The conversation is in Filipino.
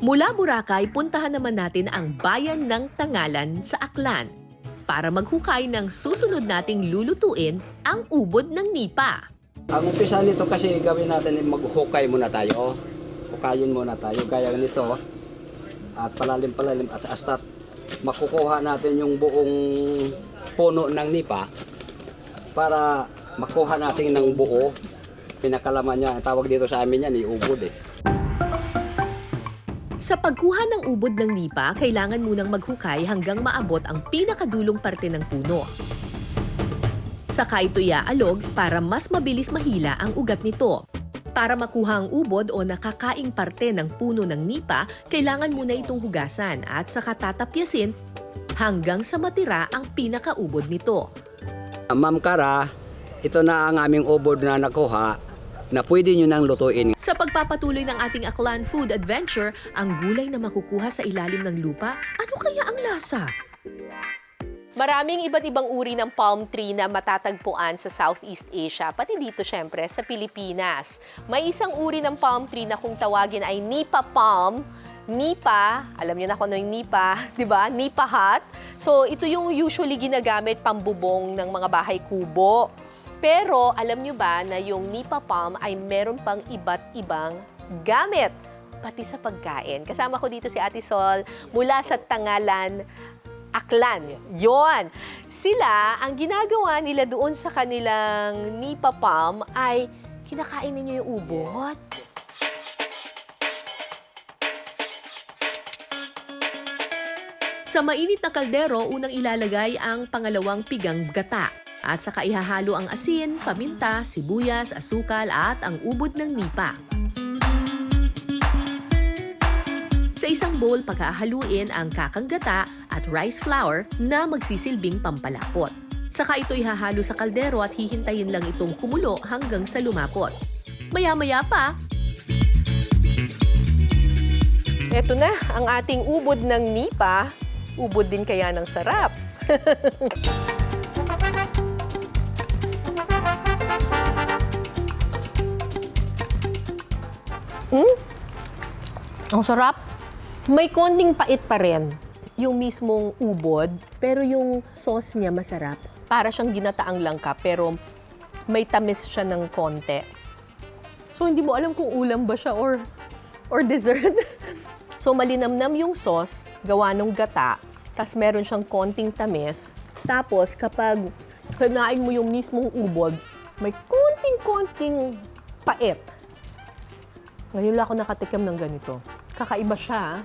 Mula Boracay, puntahan naman natin ang bayan ng Tangalan sa Aklan para maghukay ng susunod nating lulutuin, ang ubod ng nipa. Ang umpisa nito kasi gawin natin ay maghukay muna tayo. Hukayin muna tayo gaya nito. At palalim-palalim at hasta makukuha natin yung buong puno ng nipa para makuha natin ng buo. Pinakalaman niya, ang tawag dito sa amin yan, ubod eh. Sa pagkuha ng ubod ng nipa, kailangan munang maghukay hanggang maabot ang pinakadulong parte ng puno. Saka ito iaalog para mas mabilis mahila ang ugat nito. Para makuha ang ubod o nakakaing parte ng puno ng nipa, kailangan muna itong hugasan at saka tatapyasin hanggang sa matira ang pinakaubod nito. Ma'am Cara, ito na ang aming ubod na nakuha na pwede nyo nang lutuin. Sa pagpapatuloy ng ating Aklan Food Adventure, ang gulay na makukuha sa ilalim ng lupa, ano kaya ang lasa? Maraming iba't ibang uri ng palm tree na matatagpuan sa Southeast Asia, pati dito syempre sa Pilipinas. May isang uri ng palm tree na kung tawagin ay nipa palm. Nipa, alam niyo na kung ano yung nipa, di ba? Nipa hut. So ito yung usually ginagamit pambubong ng mga bahay kubo. Pero alam nyo ba na yung nipa palm ay meron pang iba't ibang gamit, pati sa pagkain. Kasama ko dito si Ate Sol mula sa Tangalan, Aklan. Yon. Sila, ang ginagawa nila doon sa kanilang nipa palm ay kinakain ninyo yung ubod. Sa mainit na kaldero, unang ilalagay ang pangalawang pigang gata. At saka ihahalo ang asin, paminta, sibuyas, asukal at ang ubod ng nipa. Sa isang bowl, paghahaluin ang kakang gata at rice flour na magsisilbing pampalapot. Saka ito ihahalo sa kaldero at hihintayin lang itong kumulo hanggang sa lumapot. Maya-maya pa, eto na ang ating ubod ng nipa. Ubod din kaya ng sarap. Ang sarap. May konting pait pa rin yung mismong ubod, pero yung sauce niya masarap. Para siyang ginataang langka, pero may tamis siya ng konti. So, hindi mo alam kung ulam ba siya or dessert. So, malinamnam yung sauce, gawa ng gata, tas meron siyang konting tamis. Tapos, kapag kinain mo yung mismong ubod, may konting pait. Ngayon lang ako nakatikim ng ganito. Kakaiba siya.